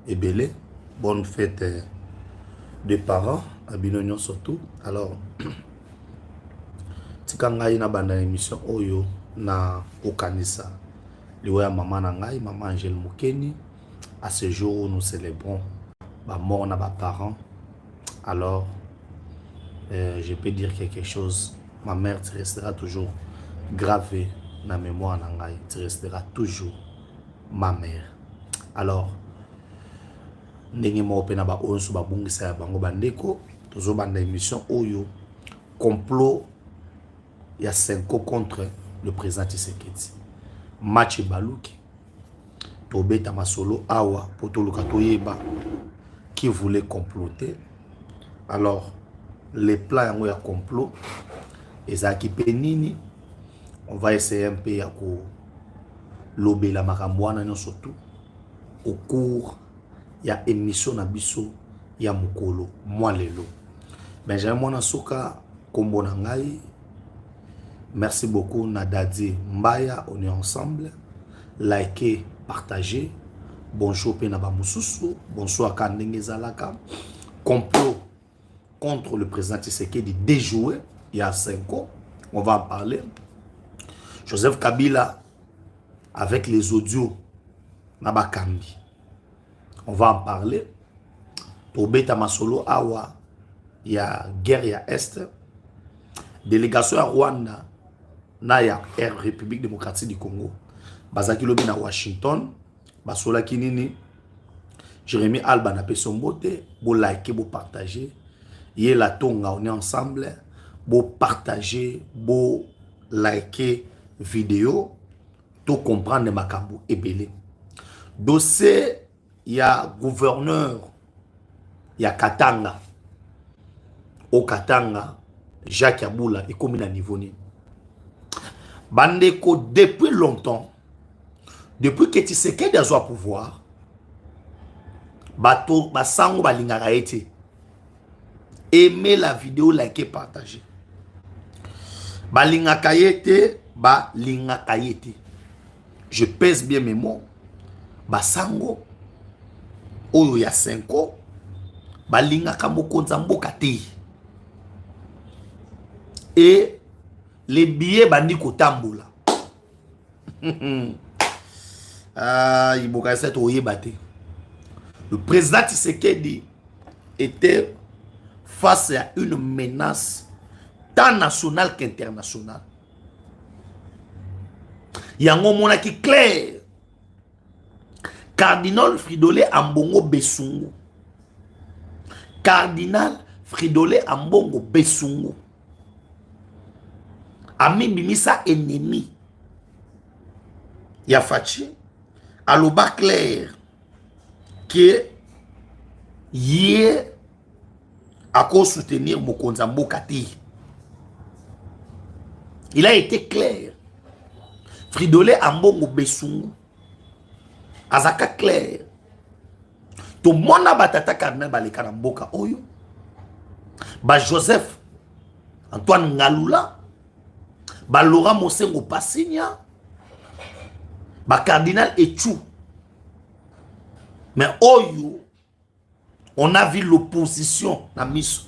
Ebele. Bonne fête des parents, à Binognon surtout. Alors, tikangai na banda émission Oyo na Okanisa. Liwa maman nangai, maman Angèle Moukeni. À ce jour où nous célébrons la mort de nos parents. Alors, je peux dire quelque chose. Ma mère restera toujours gravée dans la mémoire nangai. Tu resteras toujours ma mère. Alors, ndenge mo pena ba onsu ba bungisa ya bango bandeko tozo banda émission Oyo complot ya 5 contre le président Tshisekedi. Match baluki tobeta masolo awa potoluka toyeba qui voulait comploter. Alors les plans yango ya complot ezaki penini, on va essayer un peu ya ko lobela makambo wana nyonso tout au cours ya émission na biso ya mukolo moi lelo. Benjamin Mwana Soka kombo na ngai. Merci beaucoup Nadadi Mbaya, on est ensemble. Likez, partagez. Bonjour Penaba Moussousou. Bonsoir Kandenge Zalaka. Complot contre le président Tshisekedi déjoué il y a 5 ans. On va en parler. Joseph Kabila avec les audios Nabakambi. On va en parler. Pour Beta Masolo Awa, il y a guerre, il y a Est. Délégation à Rwanda, na ya République démocratique du Congo. Bazaki lobi na Washington, basola kinini. Jérémy Alba na pesombote, bo liker, bo partager. Yé la tonga, on est ensemble. Bo partager, bo liker vidéo, tout comprendre makambo ebele. Dossier il y a gouverneur, il y a Katanga. Au Katanga, Jacques Yaboula est comme à niveau. Bandeko, depuis longtemps, depuis que Tshisekedi a au pouvoir, bato, basango, balingaka ete. Aimez la vidéo, likez, partagez. Balingaka ete, balingaka ete. Je pèse bien mes mots. Basango, Oyo ya 5 ans, balingaka mokonza mboka te. Et les billets bandi kotambola. Le président Tshisekedi était face à une menace tant nationale qu'internationale. Il y a un moment qui est clair. Cardinal Fridolin Ambongo Bessungu. Cardinal Fridolin Ambongo Bessungu. Ami Bimisa ennemi. Yafachi. Aloba clair. Que hier à cause soutenir Mokonza Mbokati. Il a été clair. Fridolin Ambongo Bessungu. Azaka clair. To mona batata Cardinal baleka na mboka oyo. Ba Joseph Antoine Ngalula. Ba Laurent Mosengo Passigna. Ba Cardinal Etchou. Mais oyo, on a vu l'opposition na miso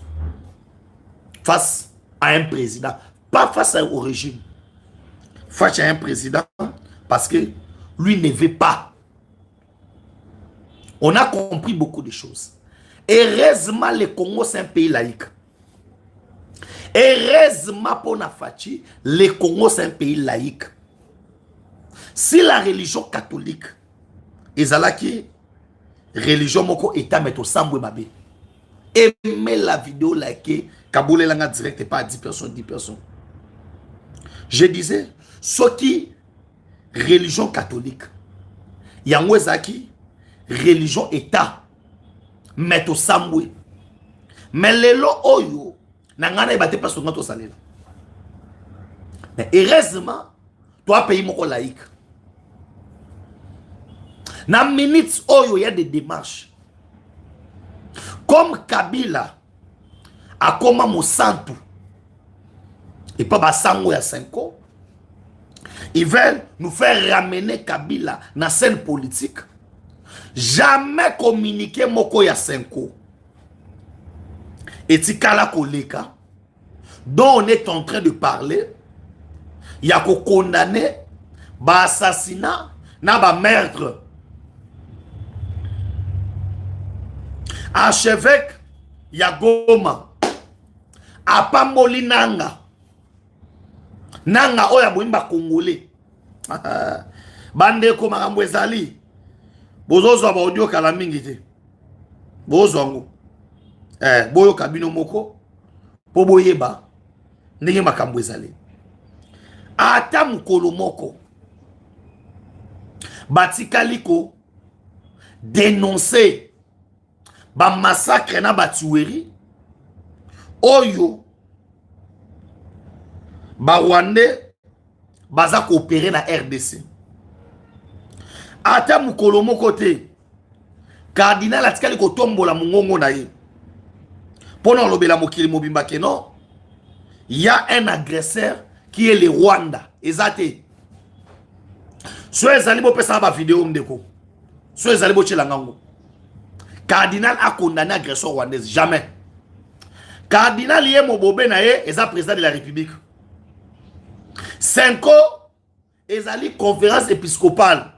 face à un président. Pas face au régime. Face à un président. Parce que lui ne veut pas. On a compris beaucoup de choses. Heureusement, le Congo, c'est un pays laïque. Heureusement, pour Nafati, le Congo, c'est un pays laïque. Si la religion catholique, ezalaki, religion moko état meto sambwe mabe. Aimez la vidéo, likez, Kaboulé langa direct et pas à 10 personnes, 10 personnes. Je disais, ce qui, religion catholique, yango ezaki, religion état meto sambwe. Mais lelo oyo, nangana ibate pas sur notre salaire. Mais heureusement, toi pays moko laïque. Na minutes oyo, il y a des démarches. Comme Kabila a comme Monsanto et pas Basango il y a 5 ans, ils veulent nous faire ramener Kabila dans la scène politique. Jamais communiqué moko ya 5 ans. Et tikala koleka, dont on est en train de parler, il y a qu'on condamné, ba assassinat, na ba meurtre. Archevêque, il y a Goma. Apamoli nanga. Nanga oya boimba Congolais. Bande ko makambo ezali. Bozozo ba audio kala mingi te. Bozongo. Boyo kabino moko. Po boyeba. Ndenge makambo ezali. Ata mukolo moko. Batikaliko dénoncer ba massacre na ba tuerie. Oyo ba Rwandais baza coopérer na RDC. Ata mukolo moko te cardinal atikali ko tombola mungongo na ye. Pendant lobela mokili mobimba ke non, il y a un agresseur qui est le Rwanda. Ezate. So ezali bo pesa ba vidéo ndeko. So ezali bo chelangango. Cardinal a condamné agresseur rwandaise jamais. Cardinal yé mobobe na ye eza président de la République. 5 ans ezali conférence épiscopale.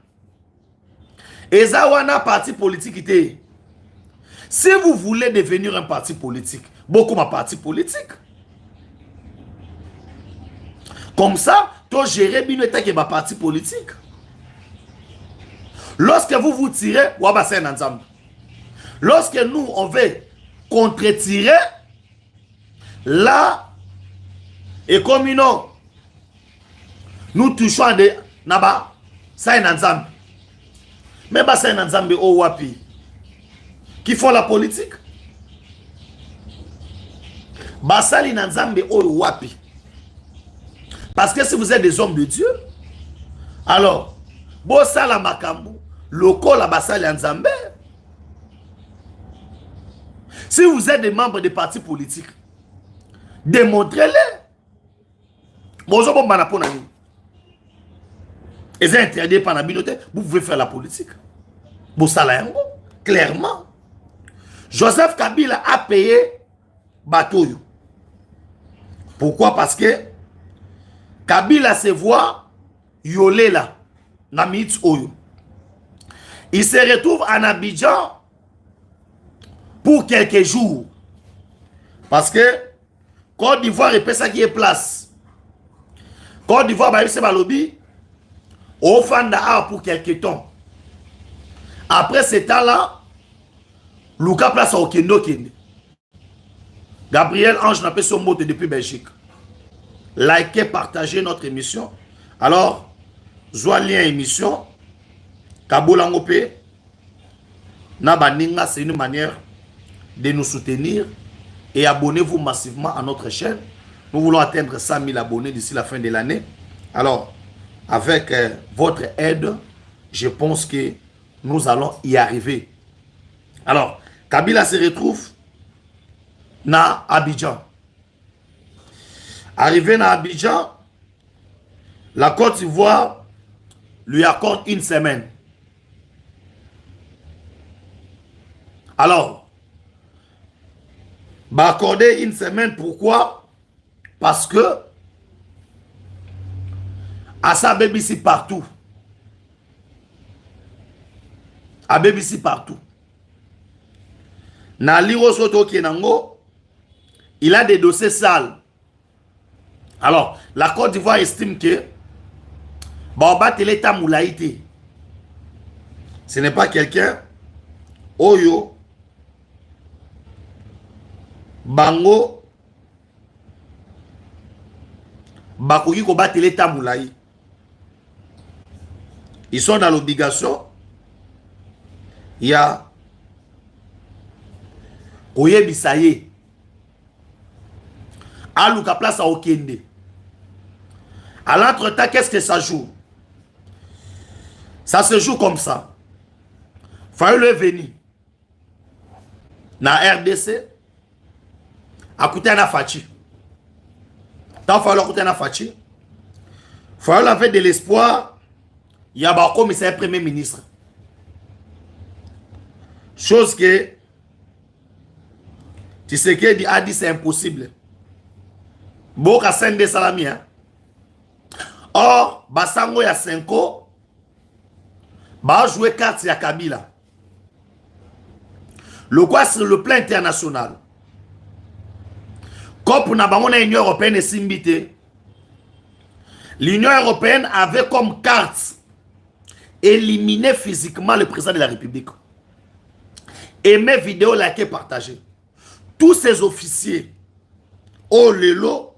Eza wana parti politique ité. Si vous voulez devenir un parti politique, beaucoup ma parti politique. Comme ça, toi gérer bien que ma parti politique. Lorsque vous vous tirez, waba c'est un ensemble. Lorsque nous on veut contre-tirer, là et comme nous touchons à des naba, c'est un ensemble. Mais bah c'est un ensemble au wapi qui font la politique. Basali nanzambe au wapi. Parce que si vous êtes des hommes de Dieu, alors bosala makambu loko la basali nzambe. Si vous êtes des membres des partis politiques, démontrez-les. Bonjour bon manaponani. Et c'est interdit par la communauté, vous pouvez faire la politique. Bosala yango clairement. Joseph Kabila a payé Batoyo. Pourquoi? Parce que Kabila se voit Yolela Namit Oyo. Il se retrouve en Abidjan pour quelques jours. Parce que Côte d'Ivoire est ça qui est place. Côte d'Ivoire va se balobi au Fanda pour quelques temps. Après ce temps-là, Luka place au Kendo Kende. Gabriel Ange n'a pas son mot depuis Belgique. Likez, partagez notre émission. Alors, joie lien émission. Kabolangope. Nabaninga, c'est une manière de nous soutenir. Et abonnez-vous massivement à notre chaîne. Nous voulons atteindre 100 000 abonnés d'ici la fin de l'année. Alors, avec votre aide, je pense que nous allons y arriver. Alors, Kabila se retrouve na Abidjan. Arrivé na Abidjan, la Côte d'Ivoire lui accorde une semaine. Alors, va accorder une semaine, pourquoi? Parce que à sa BBC partout. À BBC partout. Naliro Soto Kenango, il a des dossiers sales. Alors, la Côte d'Ivoire estime que Baba Teleta Moulaïté, ce n'est pas quelqu'un Oyo Bango Bakogi Koba Teleta Moulaï. Ils sont dans l'obligation. Il y a Oye Bisaye. Alouka place à Okende. À l'entretemps, qu'est-ce que ça joue? Ça se joue comme ça. Fayoul est venu. Na RDC. A coûté un Fachi. Tant Fayoul a coûté un Fachi. Fayoul avait de l'espoir. Il y a un commissaire premier ministre. Chose que Tshisekedi a dit c'est impossible. Boka sende salami, hein. Or, Basango ya Senko, ba jouer carte ya Kabila. Le quoi sur le plan international. Comme pour l'Union européenne et Simbite, l'Union européenne avait comme carte éliminer physiquement le président de la République. Aimer vidéo, liker, partager. Tous ces officiers, oh lelo,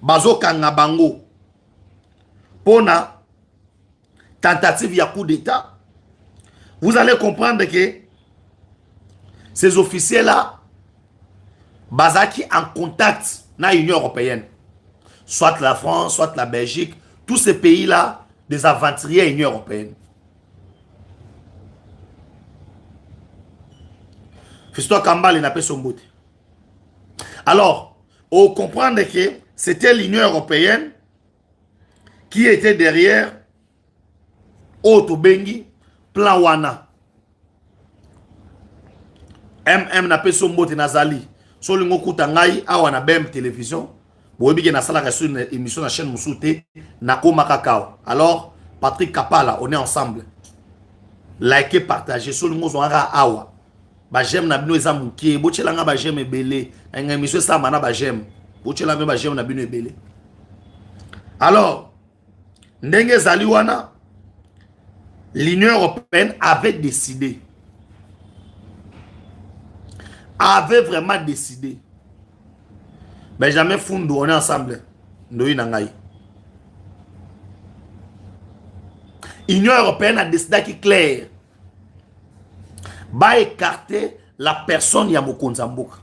bazo kangabango, pona tentative ya coup d'état, vous allez comprendre que ces officiers-là, bazaki en contact na l'Union européenne, soit la France, soit la Belgique, tous ces pays-là, des aventuriers Union européenne. Fisto Kambale n'a pas son bout. Alors, on comprend que c'était l'Union européenne qui était derrière Otto Bengi, plan Wana. n'a pas son bout Nazali. Solingo Kutangai, Awana Bem télévision. Vous voyez que nous une émission sur la chaîne Moussouté, Nakoma Kakao. Alors, Patrick Kapala, on est ensemble. Likez, partagez. Solingo Zonara Awa. Ba j'aime na bino eza mukie bochelanga ba j'aime ebele nga émission ça mana ba j'aime bochelanga ba j'aime na bino ebele. Alors ndenge zali wana l'Union européenne avait décidé, avait vraiment décidé. Benjamin Fundu, on est ensemble. Ndoyi nangai. L'Union européenne a décidé qui clair. Va écarter la personne ya Mokonza Mboka.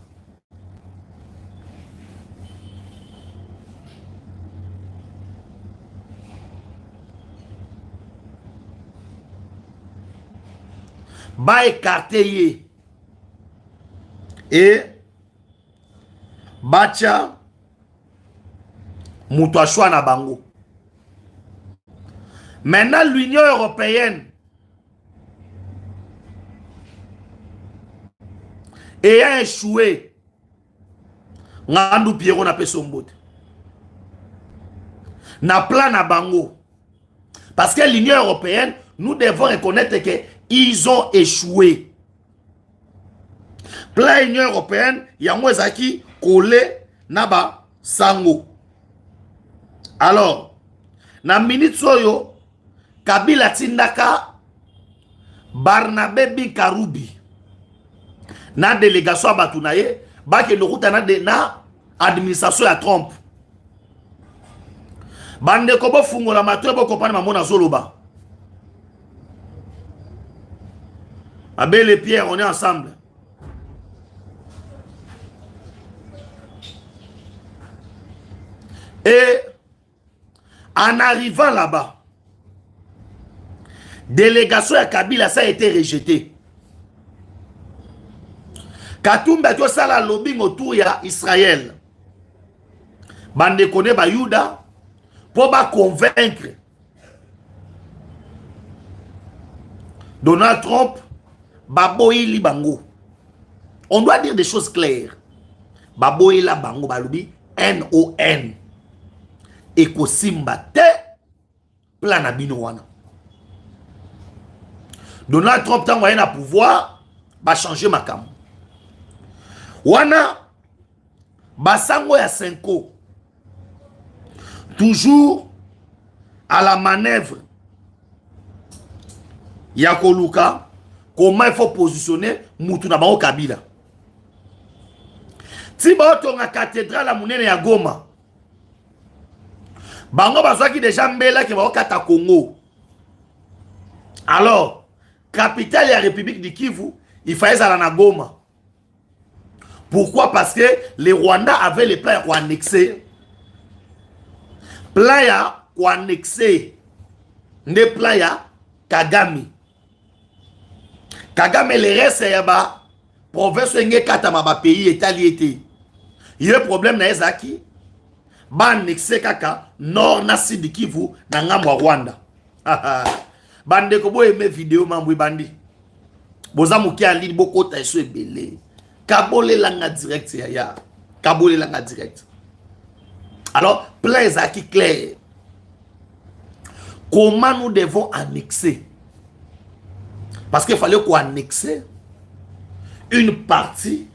Va écarter ye. Et bacha Moutouachwa na bango. Maintenant l'Union européenne ayant échoué, Ngandou Pierrot n'a pas son bout. N'a plan na bango. Parce que l'Union européenne, nous devons reconnaître qu'ils ont échoué. Plan l'Union européenne, il y a moins qui collé naba sango. Alors, na minute soyo, Kabila Tindaka, Barnabé Bikarubi. Na délégation à Batounaye, baki le route na administration à Trump. Bande kobo fungo la matwe bo kopane mamona zoloba. Abel et Pierre, on est ensemble. Et en arrivant là-bas, délégation à Kabila, ça a été rejeté. Katumba to sala lobbying autour ya Israël. Bande kone ba Yuda pour ba convaincre Donald Trump baboyi li bango. On doit dire des choses claires. Baboyi la bango balubi NON. Eko simba te plan na bino wana. Donald Trump tango na pouvoir ba changer makam. Wana Basango ya Senko toujours à la manœuvre Yakoluka, comment il faut positionner Moutouna Bao Kabila. Si bato nga cathédrale la munene ya Goma, bango bazwaki déjà mbela ke bao kata Congo. Alors, capitale de la République du Kivu, il fallait aller à Goma. Pourquoi? Parce que les Rwandais avaient les plans pour annexer. Plan pour annexer. Les plans Kagame. Kagame le reste ya ba province ngé katama ba pays étaliété. Il y a un problème na ezaki. Ba annexer kaka nord na sud Kivu na ngamwa Rwanda. Bande ko boye mes vidéos mambwi bandi. Boza muki ali boko ta eso ebele. Kabole langa direct ya. Kabole langa direct. Alors, plein qui clair. Comment nous devons annexer? Parce qu'il fallait qu'on annexe une partie.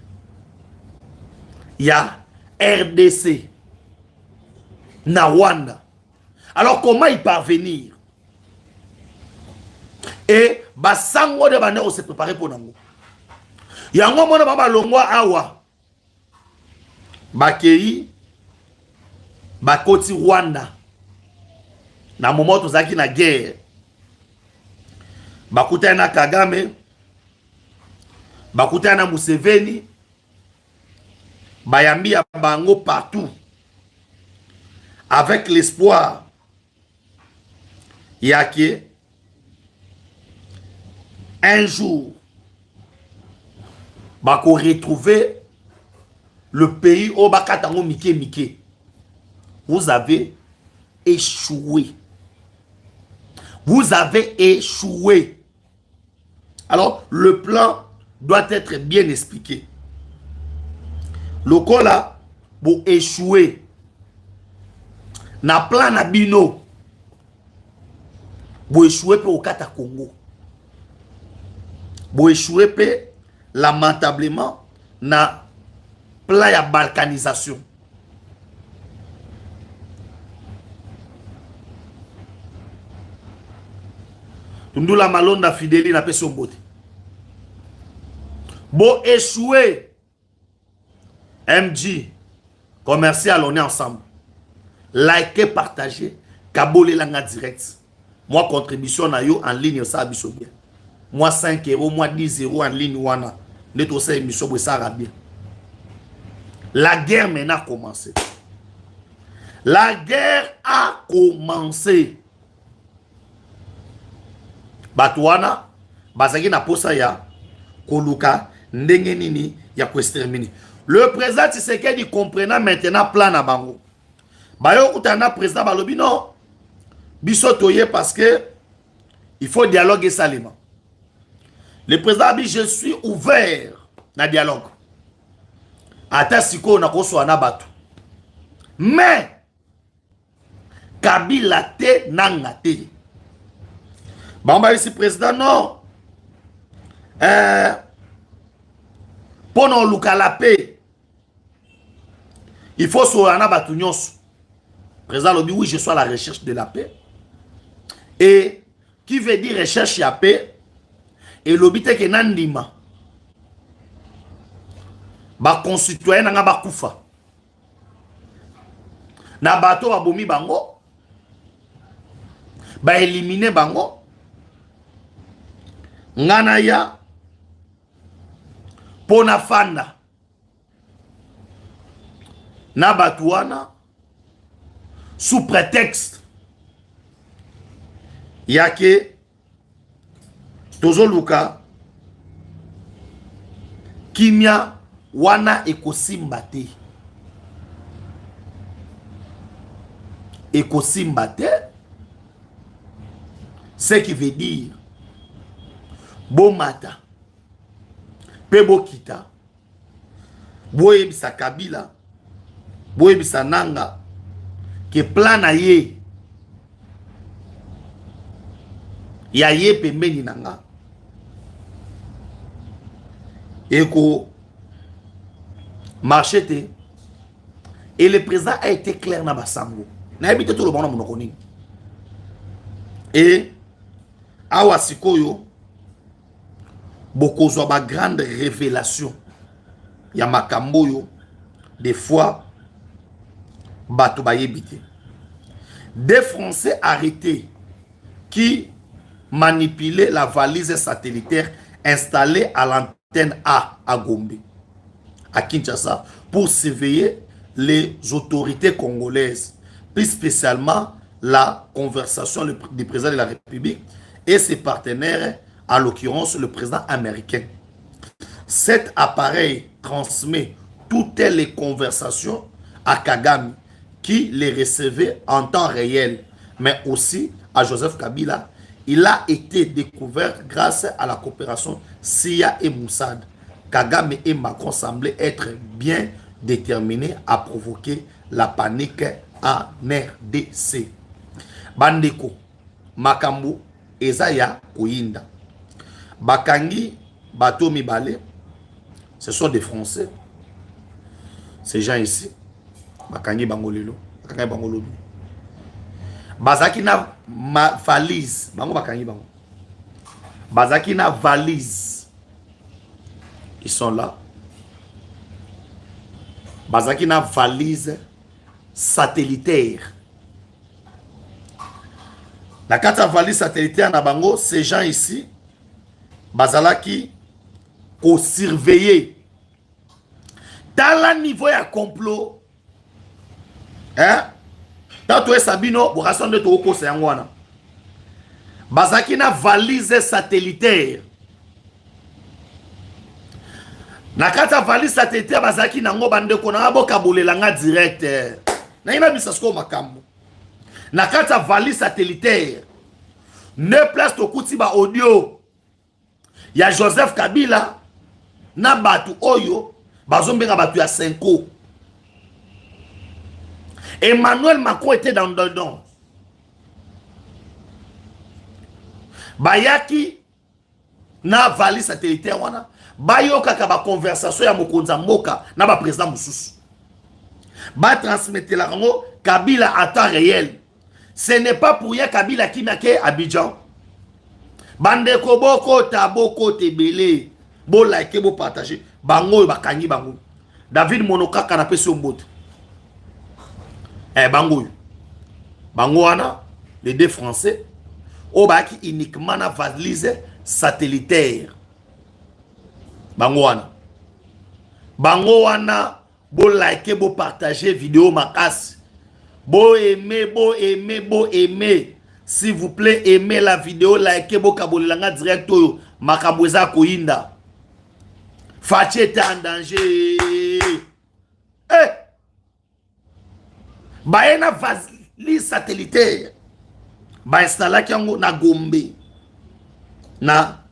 Il y a RDC, Nawanda. Alors comment y parvenir? Et basango de bande se préparer pour nango. Yango mona baba longwa awa. Bakei bakoti Rwanda. Na moment tozaki na guerre. Bakuta na Kagame. Bakuta na Museveni. Bayambi ya bango partout. Avec l'espoir. Yaki. Un jour. Bako retrouver le pays au Bakatango Mike. Vous avez échoué. Vous avez échoué. Alors, le plan doit être bien expliqué. Le cas là, pour échouer, na plan na bino, pour échouer pour au Kata Congo. Pour échouer pour lamentablement na plan ya balkanisation. Ndula malonda fidèle na peso mbote. Bon échouer. MG commercial, on est ensemble. Likez, partagez. Kabole langa direct. Moi contribution na yo en ligne ça biso bien. Moi 5 €, moi 10 € en ligne wana. Neto ça émission bo ça bien. La guerre maintenant a commencé. La guerre a commencé. Batwana bazaki na posa ya koluka ndenge nini ya ko exterminer. Le président Tshisekedi comprenant maintenant plan na bango. Bayo kutana président balobi non. Biso toye parce que il faut dialoguer salement. Le président dit je suis ouvert na dialogue. Ata siko na koso na batu. Mais Kabila te nanga te. Bamba ici président non. Pour nous luka la paix. Il faut soana batunyos. Président lobby oui je suis à la recherche de la paix. Et qui veut dire recherche la paix et lobby te ke nandima. Ba concitoyen nga ba kufa. Na bato abomi bango. Ba éliminer bango. Ngana ya pona fanda na batuana sous prétexte yake tozo luka kimia wana ekosimba te ce qui veut dire bomata pebo kita boye bisa Kabila boye bisa nanga ke plana ye ya ye pembeni nanga eko marchete et le président a été clair na basango na habité tout le monde monokoni et awa sikoyo beaucoup de grande révélation ya makambo yo des fois bato bayebite des Français arrêtés qui manipulaient la valise satellitaire installée à l'antenne A à Gombe à Kinshasa pour surveiller les autorités congolaises, plus spécialement la conversation du président de la République et ses partenaires, à l'occurrence le président américain. Cet appareil transmet toutes les conversations à Kagame qui les recevait en temps réel, mais aussi à Joseph Kabila il a été découvert grâce à la coopération CIA et Mossad. Kagame et Macron semblaient être bien déterminés à provoquer la panique en RDC. Bandeko, Makambo, Ezaya, Koyinda. Bakangi, Bato Mibale, ce sont des Français. Ces gens ici, Bakangi Bangolelo, Bakangi Bangolobi. Bazaki na valise, Bango Bakangi Bango. Bazaki na valise. Ils sont là. Bazaki na valise satellitaire. La carte à valise satellitaire na bango, ces gens ici, bazalaki ko surveiller. Dans le niveau ya complot, hein? Dans tout Sabino, vous rassemblez tout au cours c'est angwana. Bazaki na valise satellitaire. Na kata valise satellitaire bazaki nango bande ko na boka bolelanga direct. Na ina bisasko makambo. Na kata valise satellitaire. Ne place to kuti ba audio. Ya Joseph Kabila na batu oyo bazombenga batu ya 5 ans. Emmanuel Macron était dans le don. Bayaki na valise satellitaire wana. Bayoka ka ba conversation ya mokonza mboka na ba président mususu. Ba transmettre la rango Kabila à temps réel. Ce n'est pas pour rien Kabila qui n'a qu'à Abidjan. Bande koboko taboko tebele. Bo like bo partager. Bango ba kangi bango. David Monoka kanapé sur mbot. Bango. Bango wana les deux français au baki uniquement na valise satellitaire. Bango wana bo like bo partager vidéo makas. Bo aimer. S'il vous plaît, aimez la vidéo, likez bo kabolanga direct oyo makabweza koinda. Fachi était en danger. Eh! Baena valise satellitaire. Ba installa kiango na Gombe. Na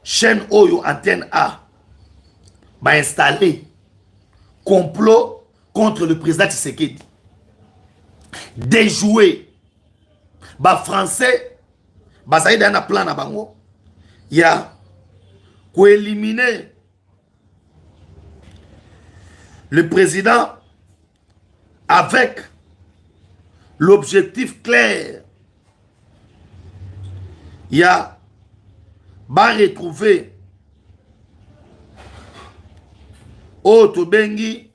chaîne oyo antenne A. Ba installé complot contre le président Tshisekedi. Déjoué. Ba français bazaïda na plan na bango. Ya ko éliminer le président avec l'objectif clair. Il y a retrouver Otobengi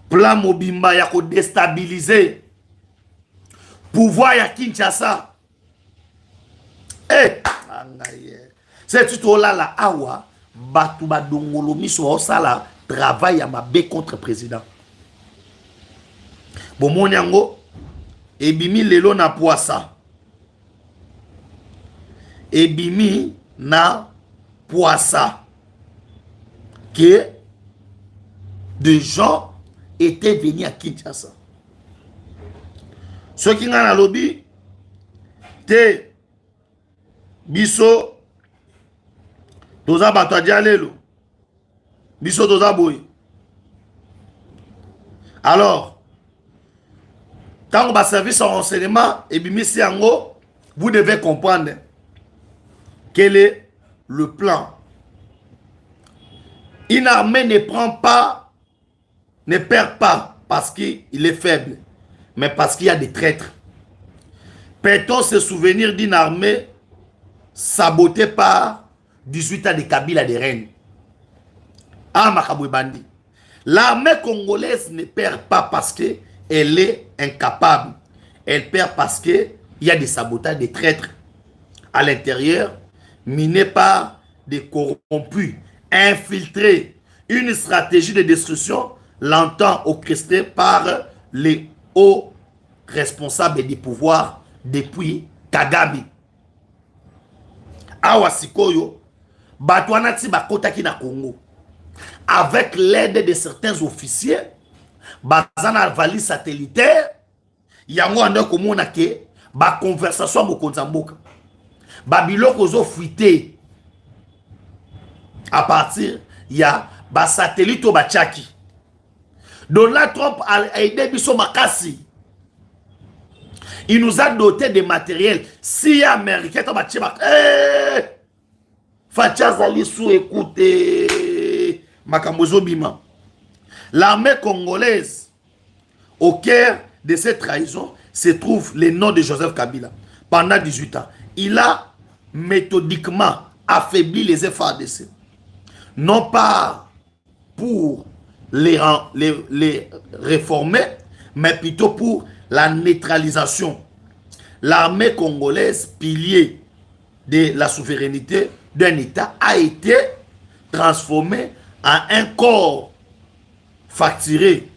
plan Mobimba ya ko déstabiliser pouvoir ya Kinshasa. Eh, c'est tout là la awa batu badongolo miso osala travail à mabe contre président. Bon yango ebimi lelo na poisa. Ebimi na poisa que des gens étaient venus à Kinshasa. Ceux qui ont la lobby te biso toza bato dialelo biso toza boy. Alors quand on va service en renseignement et bimisi yango, vous devez comprendre quel est le plan. Une armée ne perd pas parce qu'il est faible, mais parce qu'il y a des traîtres. Peut-on se souvenir d'une armée sabotée par 18 ans de Kabila de Rennes? Ah, Makaboué Bandi. L'armée congolaise ne perd pas parce qu'elle est incapable. Elle perd parce qu'il y a des sabotages, des traîtres à l'intérieur, minés par des corrompus, infiltrés. Une stratégie de destruction longtemps orchestrée par les hauts responsables du pouvoir depuis Kagame. Awa sikoyo, batwana ti bakota ki na Congo. Avec l'aide de certains officiers, bazana valise satellitaire, yango ande komona ke ba conversation mokonzi mboka ba biloko ozo fuité à partir ya ba satellite ba tchaki. Donald Trump a aidé biso makasi. Il nous a doté de matériel. Si américain to ba tcheba Fatia Zali sous écoutez Makambozo Bima. L'armée congolaise, au cœur de cette trahison, se trouve le nom de Joseph Kabila. Pendant 18 ans, il a méthodiquement affaibli les FARDC. Non pas pour les réformer, mais plutôt pour la neutralisation. L'armée congolaise, pilier de la souveraineté d'un État, a été transformée en un corps facturé,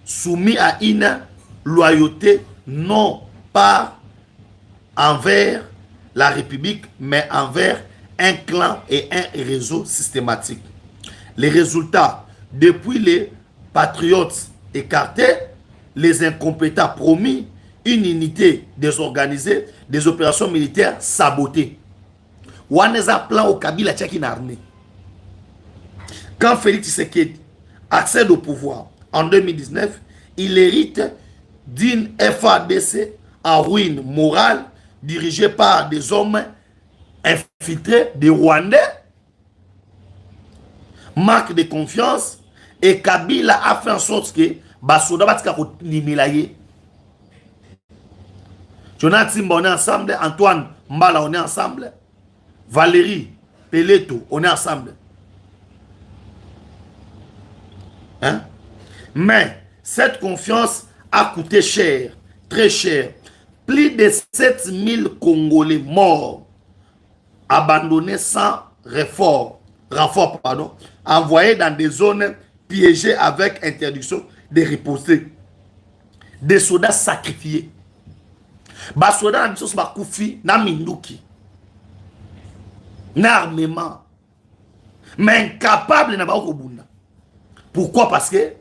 soumis à une loyauté non pas envers la République, mais envers un clan et un réseau systématique. Les résultats, depuis les patriotes écartés, les incompétents promis, une unité désorganisée, des opérations militaires sabotées. Waneza plan au Kabila tchaki na armée. Quand Félix Tshisekedi accède au pouvoir en 2019, il hérite d'une FARDC en ruine morale, dirigée par des hommes infiltrés des Rwandais. Marque de confiance, et Kabila a fait en sorte que Basoda Batika Nimilaye. Jonathan Timba, on est ensemble. Antoine Mbala, on est ensemble. Valérie Peleto, on est ensemble. Hein? Mais cette confiance a coûté cher, très cher. Plus de 7000 Congolais morts, abandonnés sans renfort, envoyés dans des zones piégées avec interdiction de riposter. Des soldats sacrifiés. Des soldats qui sont bakoufi na minduki. Na armement. Mais incapables de bakobunda. Pourquoi? Parce que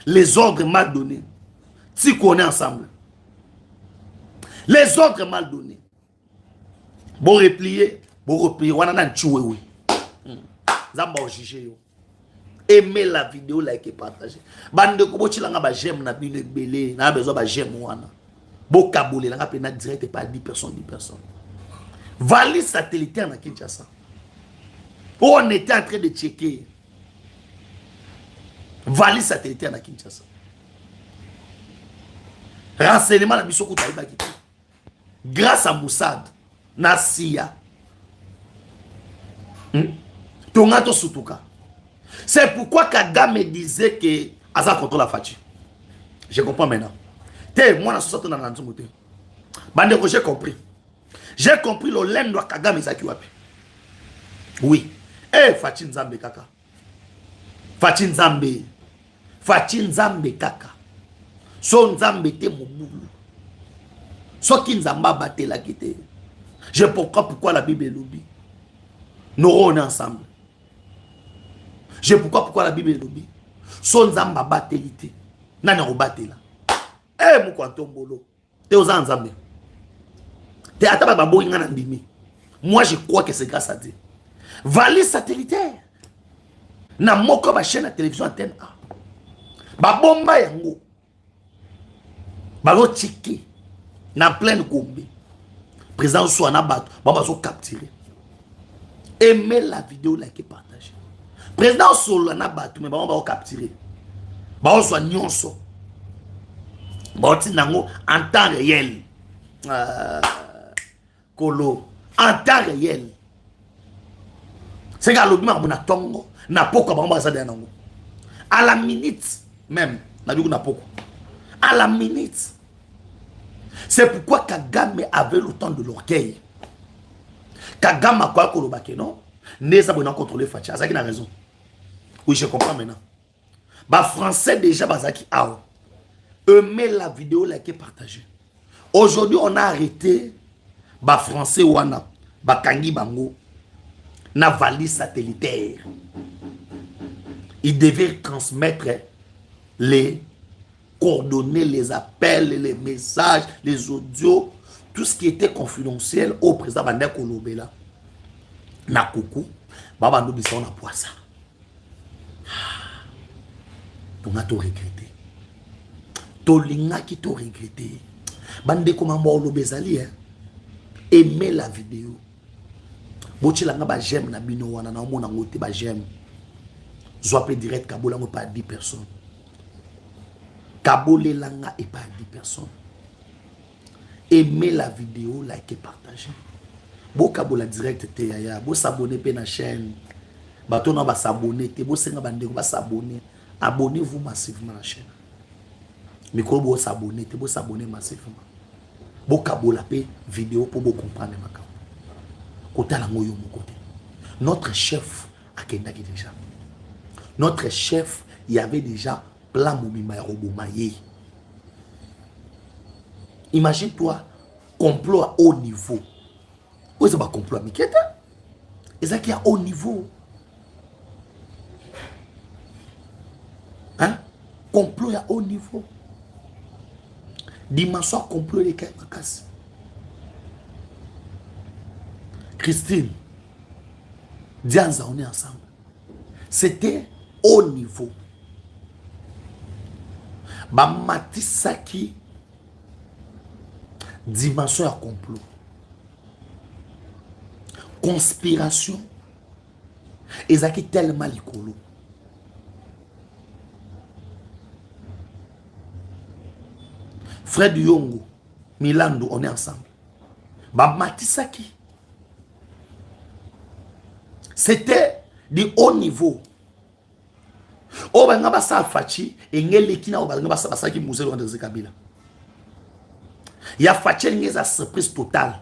les ordres mal donnés. Si on est ensemble. Les ordres mal donnés. Bon replier. On a un tchoué, oui. Zamba au jugé. Aimez la vidéo, like et partagez. Bande ko bochilanga ba j'aime na bino belé, na besoin ba j'aime wana. Bo kabole la pena direct pas 10 personnes, 10 personnes. Valise satellitaire na Kinshasa. On était en train de checker. Valise satellitaire na Kinshasa. Renseignement na biso ko taïba ki. Grâce à Moussad, na CIA. Tongato Sutuka. C'est pourquoi Kagame disait que Aza contrôle la Fachi. Je comprends maintenant. Moi, j'ai compris. J'ai compris le lend de Kagame Zaki Wapi. Oui. Eh, Fachi Nzambe Kaka. Fachi Nzambe. Fachi Nzambe Kaka. Son Nzambe te moboulou. So ki Nzamba bate la kite. Je comprends pourquoi la Bible est lobby. Nous on est ensemble. Je pourquoi la Bible est lobby. Son Nzamba batelité. Nani on bate là. Eh mon kwantombolo. Te aux Nzambe. Te ataba babo ngana ndimi. Moi je crois que c'est grâce à Dieu. Valise satellitaire. Na moko ba chaîne de télévision antenne A. Ba bomba yango. Ba lo tiki. Na pleine Gombe. Président Souana Bato. Ba so capturer. Aimez la vidéo, like et partagez. Président Solana Bato, mais on va capturer. On soit nyonso. En temps réel. Kolo. En temps réel. C'est que l'objet na tongo. Na poko ba ça de nango. À la minute même. Na duku na poko. À la minute. C'est pourquoi Kagame avait le temps de l'orgueil. Kagame a quoi kolobake non? Neza bon contrôler Fachi. Azaki na raison. Oui, je comprends maintenant. Bah français déjà bazaki ao. Aimez la vidéo, likez, partagez. Aujourd'hui, on a arrêté bah français wana, bah kangi bango na valise satellitaire. Il devait transmettre les coordonnées, les appels, les messages, les audios tout ce qui était confidentiel au président Bandé Kolobela, na coucou, baba nous bisons na poissa. On a tout regretté. Tolinga qui tout regretté. Bandé comment mort le bezali, aimez la vidéo. Bochi langa ba j'aime na bino wana na mona ngote ba j'aime. Zoapé direct Kabola ngo pas 10 personnes. Kabolé langa et pas 10 personnes. Aimez la vidéo, likez, partagez. Bo Kabola direct te yaya, bo s'abonner pe na chaîne. Bato na ba s'abonner te, bo senga bande ba s'abonner. Abonnez-vous massivement à la chaîne. Micro bo s'abonner te, bo s'abonner massivement. Bo Kabola pe vidéo pour bo comprendre ma ka. Kota la ngoyo mon côté. Notre chef a kendaki déjà. Notre chef, il y avait déjà plan Moumima Robomaye. Imagine-toi, complot à haut niveau. Où est-ce que complot à Miketa? Et ça qui est à haut niveau. Hein? Complot à haut niveau. Dimension complot les casse. Christine, Dianza, on est ensemble. C'était haut niveau. Matisaki, dimension à complot. Conspiration. Et ça qui est tellement licolo. Fred Yongo, Milando, on est ensemble. Matisaki. C'était du haut niveau. O banga basa fachi engele kina o banga basa basa ki musée de Kabila. Ya fachi ngeza surprise totale.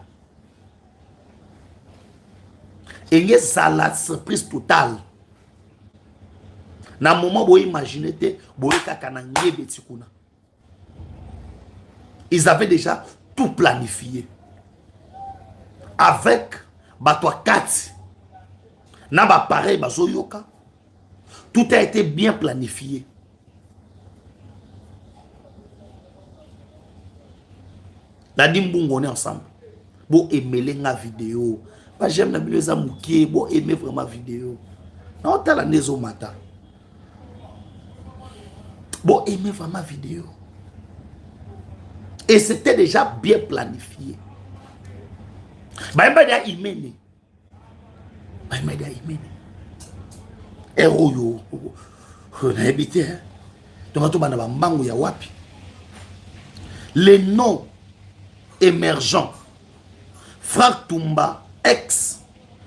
Ngeza la surprise totale. Na moment bo imaginer te bo kaka na ngebe tikuna. Ils avaient déjà tout planifié. Avec bato 4 na ba pareil bazoyoka. Tout a été bien planifié. La dimbungo on est ensemble. Bon aimer la vidéo. Pas j'aime la vidéo mouké. Bon aimer vraiment la vidéo. Non t'as la nezo mata. Bon aimer vraiment la vidéo. Et c'était déjà bien planifié. Bah il m'a dit imene. Bah il m'a dit imene. Héros, on a habité. Donc, on a mango ya wapi. Les noms émergents. Franck Toumba, ex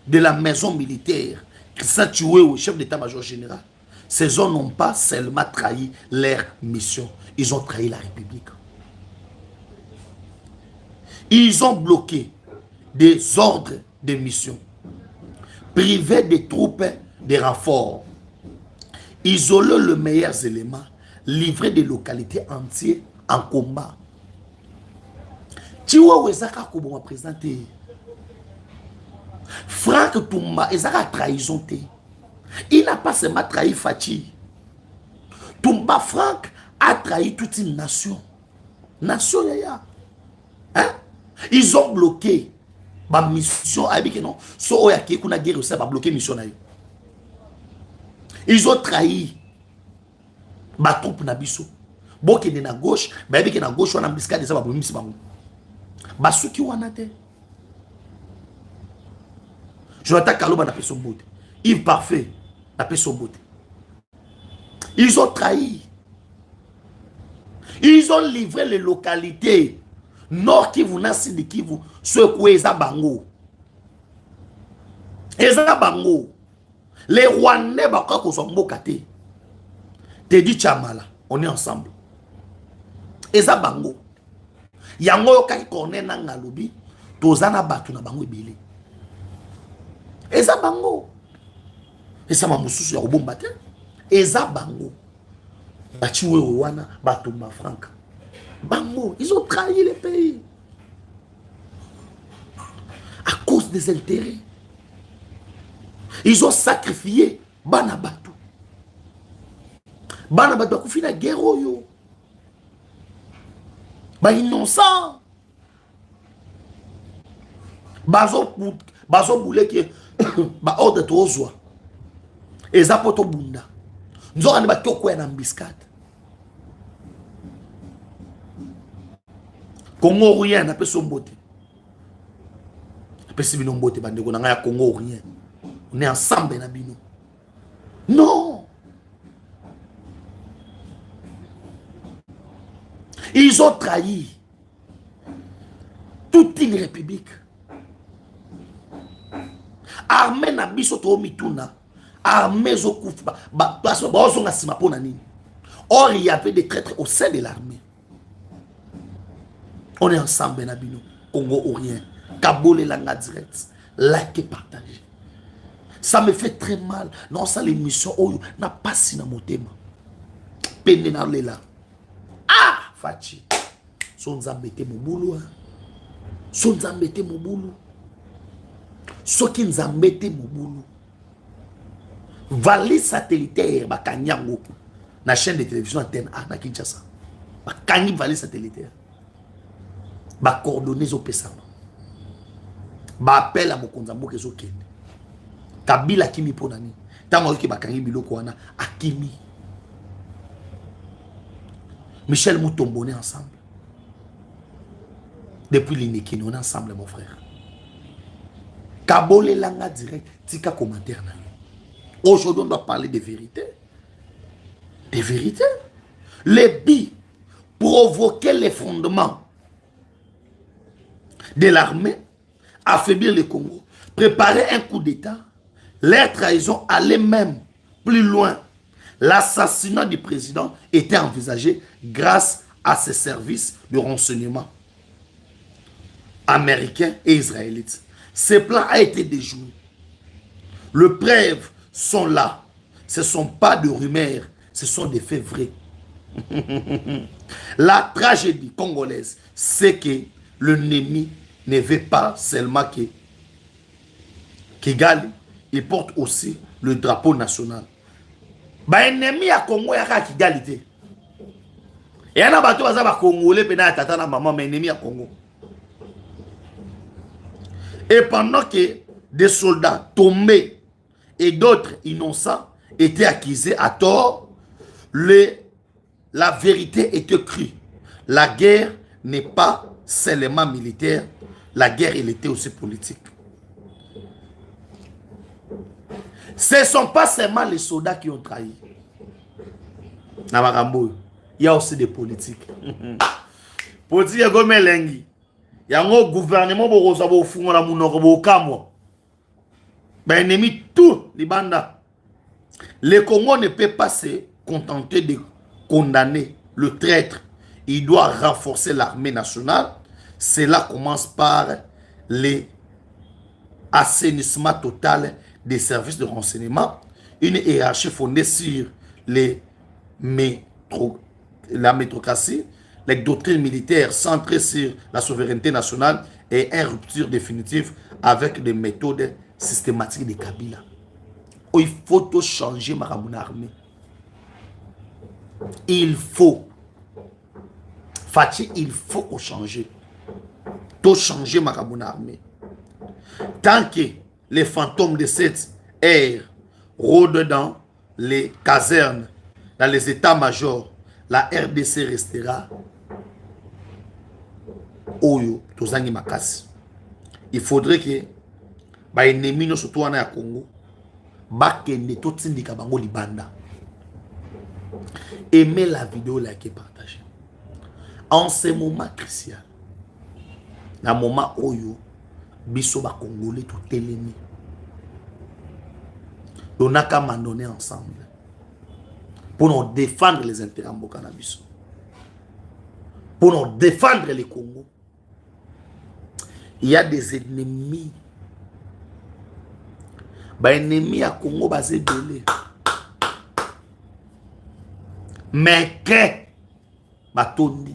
de la maison militaire, qui s'est tué au chef d'état-major général. Ces hommes n'ont pas seulement trahi leur mission, ils ont trahi la République. Ils ont bloqué des ordres de mission, privé des troupes des renforts, isoler les meilleurs éléments, livrer des localités entières en combat. Tu vois où est-ce qu'on va présenter? Franck Toumba, il a trahison. Il n'a pas seulement trahi Fachi. Toumba Franck a trahi toute une nation. Nation, yaya. Hein? Ils ont bloqué ma mission. So, il y a une guerre, ça va bloquer la mission. Ils ont trahi ma troupe Nabiso. Bon, qui est na gauche, mais qui est na gauche, on a mis des abonnés. Basuki wanate. Jonathan Kaloba n'a pas son bout. Yves Parfait n'a pas son bout. Ils ont trahi. Ils ont livré les localités. Nord Kivu, Nord Kivu, ceux qui sont Bango. Bango. Les Rwandais, ils sont Mokate. Teddy Chamala, on est ensemble. Eza Bango. Yango yokai corner na ngalobi, tozana batu na bango ebele. Eza Bango. Eza mamususu ya kobomba te. Eza Bango. Bachiwe wana batu ma Franck. Bango, ils ont trahi le pays. À cause des intérêts. Ils ont sacrifié Banabatu. Banabatu a confié la guerre au yo. Bah innocent. bazo boule ki ba ordre to zwa eza poto bunda nzoka ne ba toko na mbiscade Congo rien na peso mbote pesi bino mbote bandeko na ngaya Congo rien on est ensemble na bino non ils ont trahi toute une république. Armée na biso to mituna. Armée zo kufa. Ba zo nga sima pona nini. Or il y avait des traîtres au sein de l'armée. On est ensemble na bino. Congo ou rien. Kabole langa direct. Like et partage. Ça me fait très mal. Non, ça l'émission oyo na passi na motema. Pene na lela. Ah, Fachi. Son zambete mobulu. Son zambete mobulu. Soki nzambete mobulu. Vali satellitaire bakanyango na chaîne de télévision antenne A na Kinshasa. Bakanyi vali satellitaire. Ba coordonnées au pesama. Ba appel à mokonza mboke zo kende. Kabila kimi ponani. Tango ki bakanyi biloko wana akimi. Michel Mutombo, on est ensemble. Depuis l'inéquine, on est ensemble, mon frère. Kabole langa direct, tika commentaire. Aujourd'hui, on doit parler de vérité. Des vérités. Les billes provoquaient les fondements de l'armée, affaiblir le Congo, préparer un coup d'État. Leur trahison allait même plus loin. L'assassinat du président était envisagé grâce à ses services de renseignement américains et israélites. Ce plan a été déjoué. Les preuves sont là. Ce ne sont pas de rumeurs, ce sont des faits vrais. La tragédie congolaise, c'est que l'ennemi ne veut pas seulement que Kigali, il porte aussi le drapeau national. Ba ennemi ya Congo ya ka Kigali te. Et yana bato baza ba Congolais pena tata na maman mais ennemi ya Congo. Et pendant que des soldats tombés et d'autres innocents étaient accusés à tort, la vérité était crue. La guerre n'est pas seulement militaire, la guerre elle était aussi politique. Ce ne sont pas seulement les soldats qui ont trahi. Il y a aussi des politiques. Politique est comme l'engi. Il y a un gouvernement qui a fait ennemi tout les bandes. Le Congo ne peut pas se contenter de condamner le traître. Il doit renforcer l'armée nationale. Cela commence par l'assainissement total des services de renseignement, une hiérarchie fondée sur la métocratie, les doctrines militaires centrées sur la souveraineté nationale et une rupture définitive avec des méthodes systématiques de Kabila. Il faut tout changer ma armée. Il faut. Fatih, il faut changer. Tout changer ma armée. Tant que les fantômes de cette ère rôdent dans les casernes, dans les états-majors, la RDC restera Oyo, Tozangi Makasi. Il faudrait que les ennemis surtout en Congo, bakende tout sindika bango libanda. Aimez la vidéo, likez, partagez. En ce moment crucial, dans le moment Oyo, biso ba Congolais tout l'ennemi. On a qu'à m'en ensemble pour nous défendre les intérêts en cannabis, pour nous défendre les Congo. Il y a des ennemis. Les ennemis à Congo basé belé. Mais que Batondi,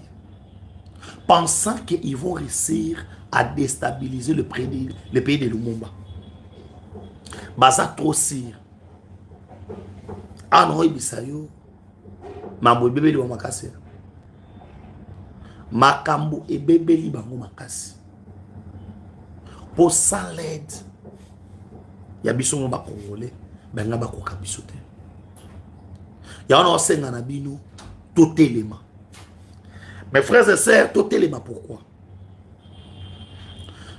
pensant qu'ils vont réussir à déstabiliser le pays de Lumumba. Baza trop sire. Anoy bisayo. Mambo bébé li makasi. Makambo et bébé li bango makasi. Pour sans l'aide, il y a biso ba congolais, ben nga ba koka biso te. Il y a un enseignement na bino tout élément. Mes frères et sœurs, tout élément pourquoi?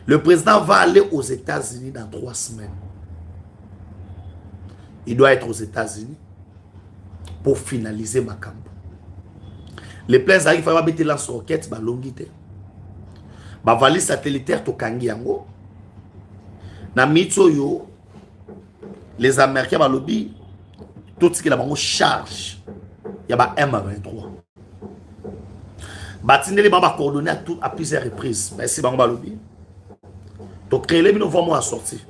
Le président va aller aux États-Unis dans 3 semaines. Il doit être aux États-Unis pour finaliser ma campagne. Les plans arrivent à mettre lance-roquette, ba longité. Ba valise satellitaire to kangi yango. Na mitso yo, les Américains ba lobby, tout ce qui est là charge. Il y a ba M23. Batindeli ba coordonné à plusieurs reprises. Mais si ba lobby. Donc créer les vraiment à sortir.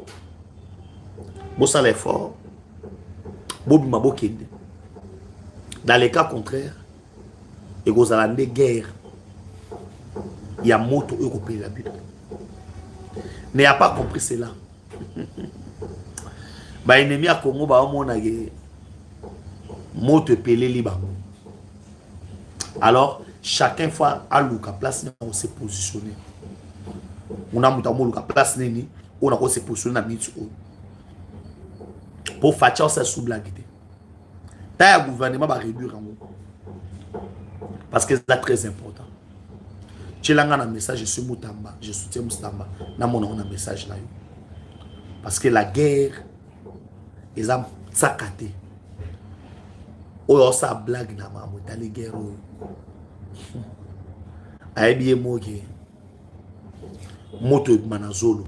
Bon ça l'effort. Bobi mabo kende. Dans les cas contraires, il y a des guerres. Il y a moto européen la Bible. N'a pas compris cela. Ba ennemi à Congo ba mona moto pelé liba. Alors chacun fois à Luka place on se positionner. On a mutamo Luka place nini, on a se positionner na mitu. Pour faire ça sous blague. Le gouvernement va réduire en haut. Parce que c'est très important. Tu as un message, je suis Moutamba, je soutiens Moutamba. Dans mon un message là. Parce que la guerre, ils ont saccaté. Oh, ça blague na maman, t'as les guerres. Aïe bien moqué. Moto manazolo.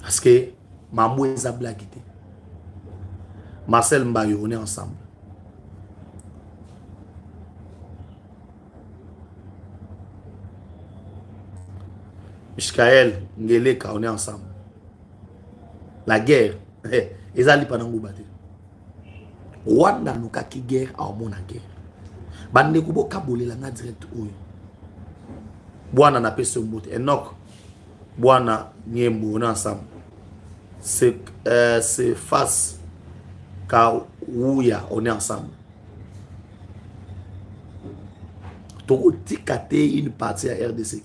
Parce que maman ils ont blagué. Marcel Mbayo, on est ensemble. Michael Ngeleka, on est ensemble. La guerre, ils allaient pas dans le bâtiment. Rwanda nous a qui guerre à mon guerre. Bande kubo kabole la nga direct oyo. Bwana na pese mbote. Enoch, Bwana Niembo, on est ensemble. C'est face. Ouya, on est ensemble. Toko tikate une partie à RDC.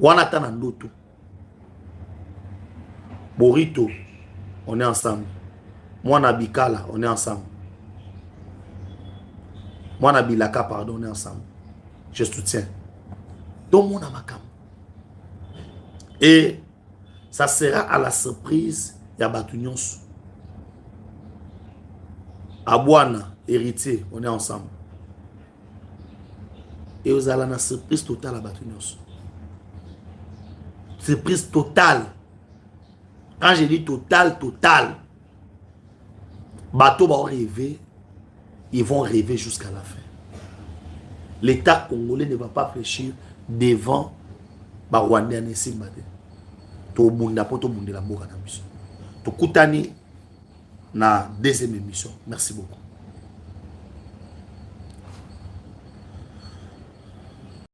On attend un autre. Borito, on est ensemble. Moi Nabikala, on est ensemble. Moi Nabilaka, pardon, on est ensemble. Je soutiens. Tout le monde a ma cam. Et ça sera à la surprise. Il y a Batunions. Abouana, héritier, on est ensemble. Et vous allez une surprise totale à Batunions. Surprise totale. Quand je dis totale, totale. Bateau va rêver. Ils vont rêver jusqu'à la fin. L'État congolais ne va pas fléchir devant Rwandais et Simbade. Tout le monde a pas tout le monde la boca. Tout Koutani na deuxième émission. Merci beaucoup.